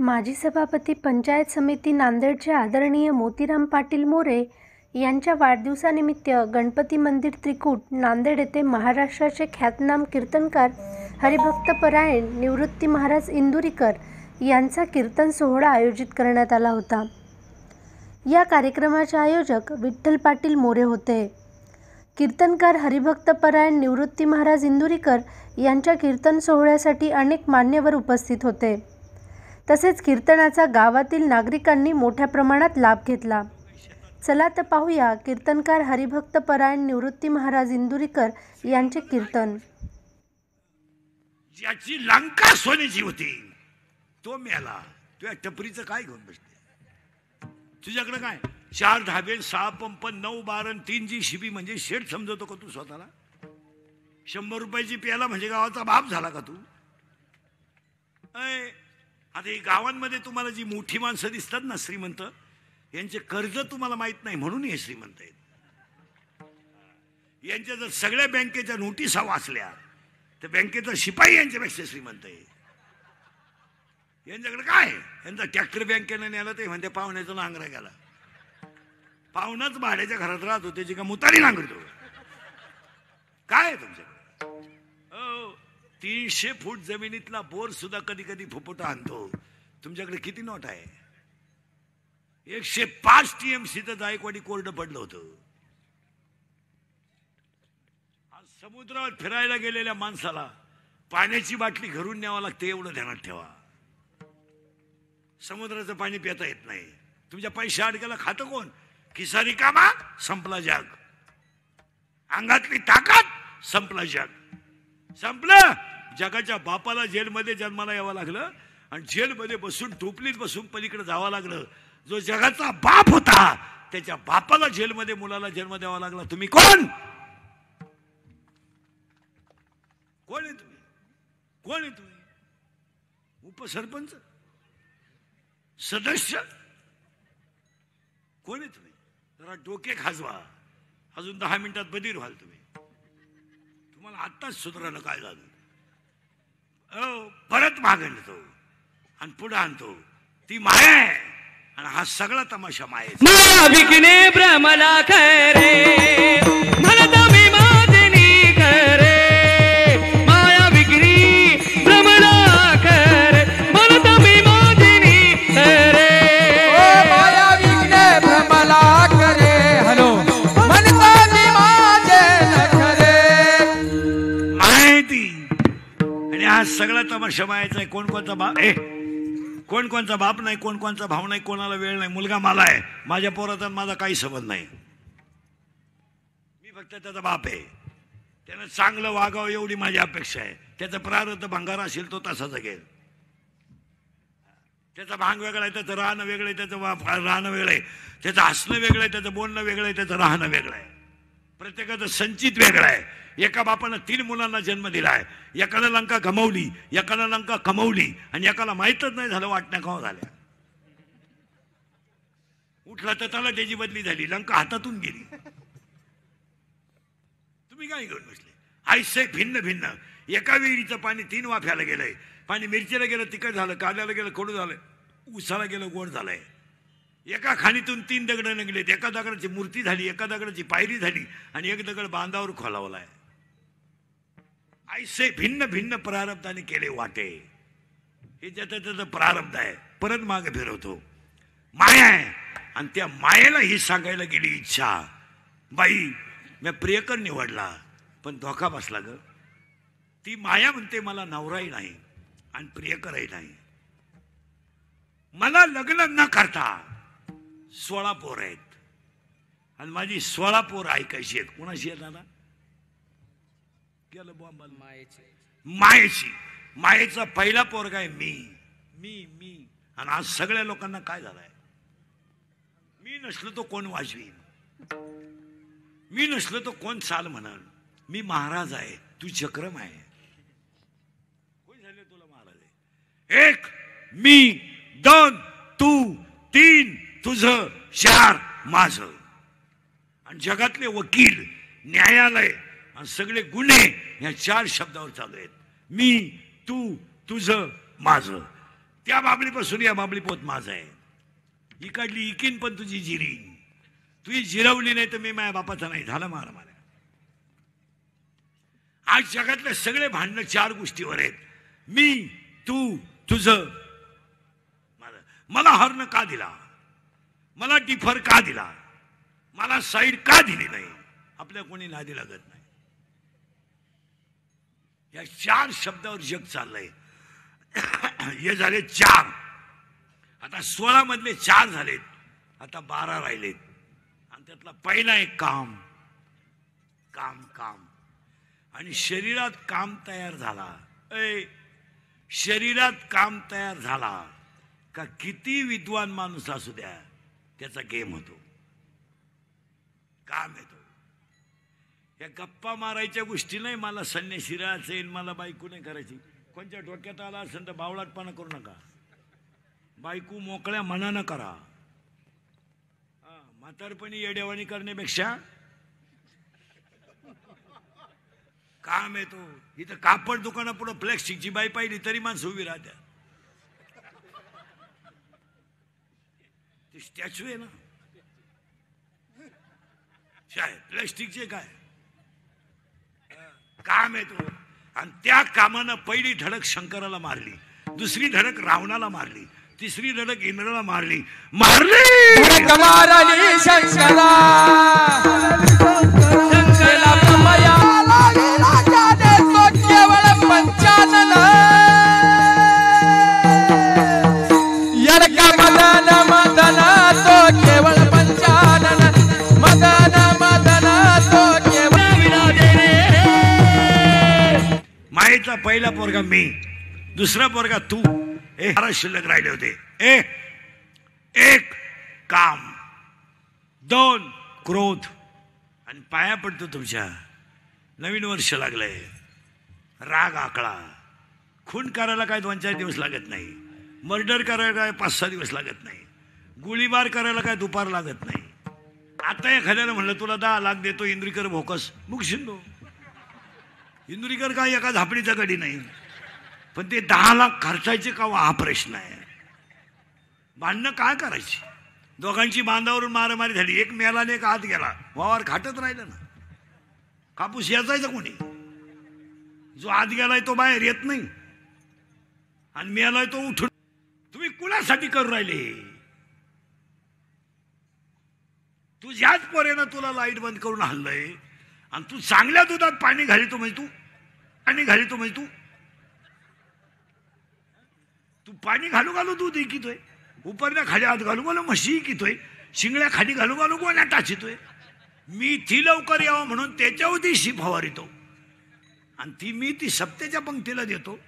माजी सभापती पंचायत समिती नांदेडचे आदरणीय मोतीराम पाटील मोरे यांच्या वाढदिवसानिमित्त गणपती मंदिर त्रिकूट नांदेड येथे महाराष्ट्राचे ख्यातनाम कीर्तनकार हरिभक्तपरायण निवृत्ती महाराज इंदुरीकर यांचा कीर्तन सोहळा आयोजित करण्यात आला होता। या कार्यक्रमाचे आयोजक विठ्ठल पाटील मोरे होते। कीर्तनकार हरिभक्तपरायण निवृत्ती महाराज इंदुरीकर यांच्या कीर्तन सोहळ्यासाठी अनेक मान्यवर उपस्थित होते। तसेच कीर्तनाचा गावातील नागरिकांनी मोठ्या प्रमाणात लाभ घेतला। चला तर पाहूया कीर्तनकार हरिभक्तपरायण निवृत्ती महाराज इंदुरीकर यांचे कीर्तन। ज्याची लंका सोन्याची होती तो मेला, तुझ्या टपरीचं काय घेऊन बसते? तुझ्याकडे काय 4 ढाबे 6 पंप 9 बारण 3 JCB म्हणजे शेठ समजतो का तू स्वतःला? 100 रुपयाची प्याला म्हणजे गावाचा बाप झाला का तू? आता ही गावांमध्ये तुम्हाला जी मोठी माणसं दिसतात ना श्रीमंत, यांचे कर्ज तुम्हाला माहित नाही म्हणून हे श्रीमंत आहेत। यांच्या जर सगळ्या बँकेच्या नोटिसा वाचल्या तर बँकेचा शिपाई यांच्यापेक्षा श्रीमंत आहे। यांच्याकडे काय, यांचा ट्रॅक्टर बँकेने नेला ते म्हणते पाहुण्याचा नांगरा गेला। पाहुणाच भाड्याच्या घरात राहतो, त्याची का मुतारी नांगरतो काय तुमच्याकडे? 300 फूट जमिनीतला बोर सुद्धा कधी कधी फुफुटा आणतो। तुमच्याकडे किती नोट आहे? 105 TMC तर जायकवाडी कोर्ट पडलं होतं। आज समुद्रावर फिरायला गेलेल्या माणसाला पाण्याची बाटली घरून न्यावं लागते, एवढं ध्यानात ठेवा। समुद्राचं पाणी पिता येत नाही। तुमच्या पैशा अडक्याला खातं कोण? खिसा रिकामा संपला जग, अंगातली ताकद संपला जग। संपलं। जगाच्या बापाला जेलमध्ये जन्माला यावं लागलं आणि जेलमध्ये बसून टोपलीत बसून पलीकडे जावं लागलं। जो जगाचा बाप होता त्याच्या बापाला जेलमध्ये मुलाला जन्म द्यावा लागला। तुम्ही कोण? कोण आहे तुम्ही? कोण आहे तुम्ही? उपसरपंच, सदस्य, कोण आहे तुम्ही? जरा डोके खाजवा, अजून 10 मिनिटात बधीर व्हाल तुम्ही। तुम्हाला आत्ताच सुधारणं काय झालं? परत मागे आणतो आणि पुढे आणतो, ती माया आहे। आणि हा सगळा तमाशा माया विघ्ने भ्रमला खरे म्हणता मी माझनी खरे, माया विघ्नी भ्रमला खरे म्हणता मी माझनी खरे, माया विघ्ने भ्रमला करे हॅलो म्हणता मी माझे खरे, माहिती। आणि हा सगळा तमाशा मायाचा आहे। कोण कोणता बाप कोण कोणचा बाप नाही, कोण कोणचा भाव नाही, कोणाला वेळ नाही। मुलगा मला आहे, माझ्या पोराचा माझा काही संबंध नाही। मी फक्त त्याचा बाप आहे। त्यानं चांगलं वागावं एवढी माझी अपेक्षा आहे। त्याचा प्रारब्ध भंगार असेल तो तसा जगेल। त्याचा भांग वेगळा आहे, त्याचं राहणं वेगळं आहे, त्याचं राहणं वेगळं आहे, त्याचं हसणं वेगळं आहे, त्याचं बोलणं वेगळं आहे, त्याचं राहणं वेगळं आहे। प्रत्येकाचं संचित वेगळं आहे। एका बापानं 3 मुलांना जन्म दिलाय। एकाला लंका गमावली, एकाला लंका कमावली आणि एकाला माहीतच नाही झालं वाटण्या केव्हा झाल्या। उठला तर त्याला त्याची बदली झाली, लंका हातातून गेली। तुम्ही काय घेऊन बसले? आयसे भिन्न भिन्न। एका विहिरीचं पाणी 3 वाफ्याला गेलंय। पाणी मिरचीला गेलं तिखट झालं, कांद्याला गेलं कडू झालं, उसाला गेलं गोड झालंय। एका खाणीतून 3 दगड निघलेत। एका दगडाची मूर्ती झाली, एका दगडाची पायरी झाली आणि एक दगड बांधावर खोलावलाय। ऐसे भिन्न भिन्न प्रारब्धाने केले वाटे। हे ज्याचं त्याचं प्रारब्ध आहे, परत मागे फिरवतो। माया आहे आणि त्या मायेला ही सांगायला गेली इच्छा, बाई मी प्रियकर निवडला पण धोका बसला ग। ती माया म्हणते मला नवराही नाही आणि प्रियकरही नाही। मला लग्न न करता 16 पोर आहेत आणि माझी 16 पोर ऐकायची आहेत। कोणाशी आहेत दादा? मायेची। मायेचा पहिला पोरगा आहे मी मी मी। आणि आज सगळ्या लोकांना काय झालंय? मी नसलो तो कोण वाजवीन, मी नसलो तो कोण चाल म्हणाल। मी महाराज आहे, तू चक्रम आहे। कोण झाले तुला महाराज आहे? 1 मी, 2 तू, 3 तुझं, 4 माझं। आणि जगातले वकील, न्यायालय आणि सगळे गुन्हे या 4 शब्दावर चालू आहेत। मी, तू, तुझं, माझं। त्या बाबळीपासून या बाबळी पोत माझा आहे. इकडली इकीन पण तुझी जिरी, तुझी जिरवली नाही तर मी माझ्या बापाचा नाही झाला मारा मारा. आज जगातले सगळे भांडणं 4 गोष्टीवर आहेत. मी, तू, तुझं. मला हॉर्न का दिला, मला डिफर का दिला, मला साईड का दिली नाही, आपल्या कोणी नादी लागत नाही. या 4 शब्दावर जग चाललंय. हे झाले 4. आता 16 मधले 4 झालेत, आता 12 राहिलेत. आणि त्यातला पहिला एक काम काम काम. आणि शरीरात काम तयार झाला, शरीरात काम तयार झाला का किती विद्वान माणूस असू द्या, त्याचा गेम होतो, काम येतो. या गप्पा मारायच्या गोष्टी नाही. मला संन्यासी राहायचं येईल, मला बायको नाही करायची. कोणत्या डोक्यात आला असेल तर बावळाटपणा करू नका. बायको मोकळ्या मनानं करा. म्हातारपणी येडेवाणी करण्यापेक्षा काम येतो. इथं कापड दुकानापुढं प्लॅस्टिकची बाई पाहिली तरी माणसं उभी राहत्या. ते स्टॅच्यू आहे ना, शायद प्लॅस्टिकचे काय काम येतो. आणि त्या कामानं पहिली धडक शंकराला मारली, दुसरी धडक रावणाला मारली, तिसरी धडक इंद्राला मारली. धडक मारली शंकरा, शंकराला प्रमया लागला जाने तो केवळ पंचानन. यडका मदन मदन तो केवळ पंचानन, मदन मदन तो केवळ विराजे. मायेचा पहिला पोरगा मी, दुसरा पोरगा तू. 12 शिल्लक राहिले होते. 1 काम, 2 क्रोध. आणि पाया पडतो तुमच्या, नवीन वर्ष लागलंय. राग आकळा. खून करायला काय 2-4 दिवस लागत नाही, मर्डर करायला काय 5-6 दिवस लागत नाही, गोळीबार करायला काय दुपार लागत नाही. आता एखाद्याला म्हणलं तुला 10 लाख देतो, इंद्रिकर भोकस, मुख शिंदो. इंद्रिकर काय एका झापडीचा गडी नाही, पण ते 10 लाख खर्चायचे का हा प्रश्न आहे. भांडणं काय करायची, दोघांची बांधावरून मारामारी झाली. एक मेला आणि एक आत गेला, वावर खाटत राहिलं ना. कापूस याचायचा कोणी, जो आत गेलाय तो बाहेर येत नाही, आणि मेलाय तो उठून. तुम्ही कुणासाठी करू राहिले. तुझ्याच पोरेनं तुला लाईट बंद करून हल्लय, आणि तू चांगल्या दुधात पाणी घालितो म्हणजे तू पाणी घालितो म्हणजे तू पाणी घालू घालू दूध इकितोय, उपरल्या खाली हात घालू घालू म्हशी इकितोय, शिंगड्या खाली घालू घालू गोण्या टाचितोय. मी ती लवकर यावं म्हणून त्याच्यावर दिवशी फवारितो, आणि मी ती सप्त्याच्या पंक्तीला देतो,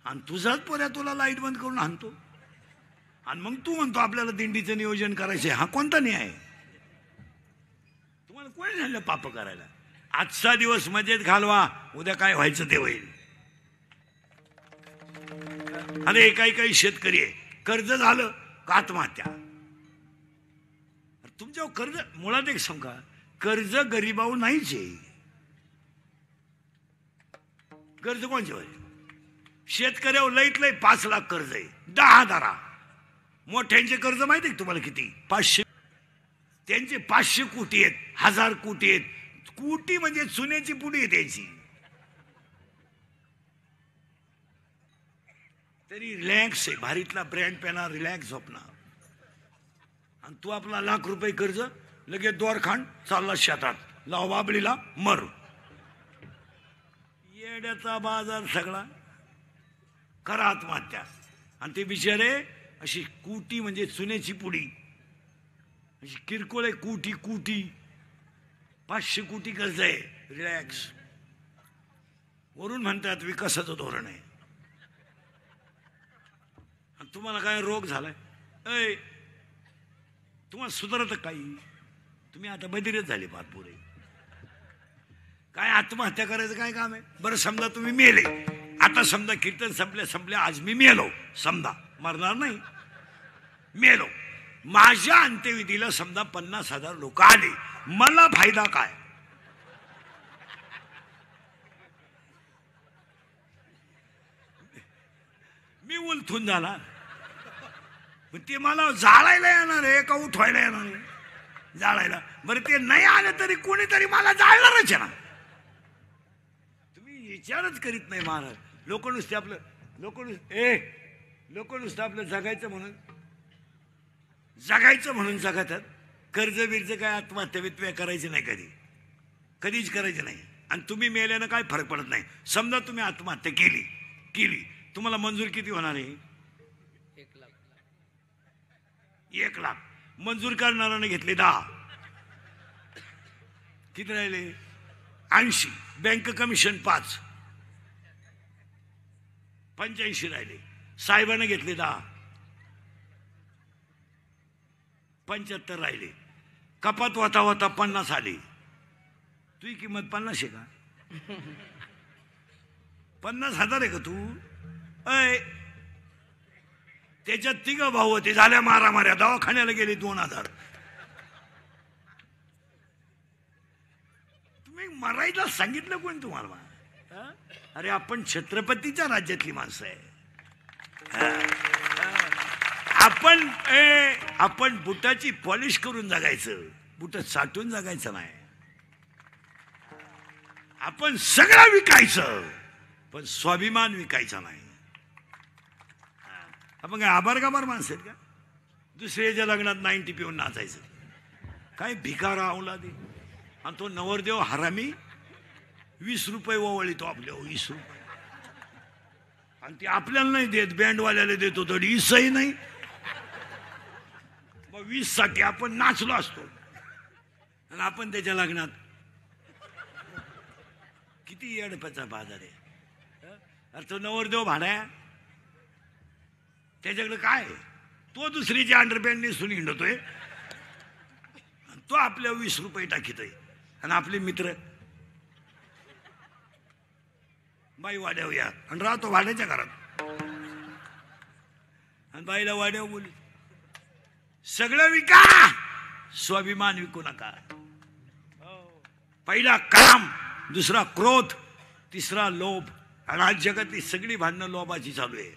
आणि तुझाच पोऱ्या तुला लाईट बंद करून आणतो. आणि मग तू म्हणतो आपल्याला दिंडीचं नियोजन करायचंय. हा कोणता न्याय? तुम्हाला कोणी झालं पाप करायला? आजचा दिवस मजेत घालवा, उद्या काय व्हायचं ते होईल. अरे काही शेतकरी आहे, कर्ज झालं का आत्महत्या. तुमच्यावर कर्ज, मुळात एक सांग का, कर्ज गरीबावर नाहीच आहे. कर्ज कोणच्यावर? शेतकऱ्यावर लईत लई 5 लाख कर्ज आहे, 10 धरा. मोठ्यांचे कर्ज माहिती आहे तुम्हाला किती? 500. त्यांचे 500 कोटी आहेत, 1000 कोटी आहेत. कोटी म्हणजे चुन्याची पुडी आहे त्यांची. तरी रिलॅक्स आहे, भारीतला ब्रँड पेना, रिलॅक्स झोपणार. आणि तू आपला ₹1,00,000 कर्ज, लगेच दोरखांड चालला शेतात, लाव बाबळीला मर. येड्याचा बाजार सगळा. करा आत्महत्या. आणि ते बिचारे अशी कुटी म्हणजे चुन्याची पुडी, अशी किरकोळ आहे. कुटी 500 कोटी कर्ज आहे, रिलॅक्स. वरून म्हणतात विकासाचं धोरण आहे. आणि तुम्हाला काय रोग झालाय? तुम्हाला सुधारत काही? तुम्ही आता बधिरच झाले फार पुरे. काय आत्महत्या करायचं काय काम आहे? बरं समजा तुम्ही मेले, आता समजा कीर्तन संपल्या आज मी मेलो, समजा मरणार नाही, मेलो. माझ्या अंत्यविधीला समजा 50,000 लोक आले, मला फायदा काय? मी उलथून जाणार. मग ते मला जाळायला येणार आहे का उठवायला येणार आहे? जाळायला. बरं ते नाही आलं तरी कोणीतरी मला जाळणारच आहे ना. तुम्ही विचारच करीत नाही महाराज. लोक नुसते आपलं लोक नुसतं आपलं जगायचं म्हणून जगतात. कर्ज बिर्ज काय आत्महत्या बित्या करायची नाही, कधीच करायची नाही. आणि तुम्ही मेल्यानं काय फरक पडत नाही. समजा तुम्ही आत्महत्या केली तुम्हाला मंजूर किती होणार आहे? 1 लाख. मंजूर करणाऱ्याने घेतले 10. किती राहिले? 80. Bank commission 5. 85 राहिले. साहेबाने घेतले 10. 75 राहिले. कपात होता 50 आले. तुझी किंमत 50 आहे का? 50,000 आहे का तू? अय त्याच्यात 3 भाऊ होते, झाल्या मारामाऱ्या, दवाखान्याला गेले 2,000. तुम्ही मरायला सांगितलं कोण तुम्हाला? अरे आपण छत्रपतीच्या राज्यातली माणसं आहे. आपण बुटाची पॉलिश करून जगायचं, बुट साठून जगायचं नाही. आपण सगळं विकायचं पण स्वाभिमान विकायचा नाही. आपण काय आभार माणसं आहेत का? दुसऱ्याच्या लग्नात 90 पिऊन नाचायचं. काय भिकारा औलादी. आणि तो नवरदेव हरामी 20 रुपये ओवळीतो आपल्यावर. 20 रुपये. आणि ते आपल्याला नाही देत, बँडवाल्याला देतो तर इसही नाही. मग 20 साठी आपण नाचलो असतो आणि आपण त्याच्या लग्नात. किती येडपाचा बाजार आहे. अरे तो नवरदेव भाड्या, त्याच्याकडे काय? तो दुसरीच्या अंडरपॅन्ट नेसून हिंडतोय, तो आपल्या 20 रुपये टाकीतोय. आणि आपले मित्र बाई वाड्यावर या आणि राहतो भाड्याच्या घरात. आणि बाईला वाड्यावर बोली सगळं विका, स्वाभिमान विकू नका. पहिला काम, दुसरा क्रोध, तिसरा लोभ. आणि आज जगातली सगळी भांडणं लोभाची चालू आहे.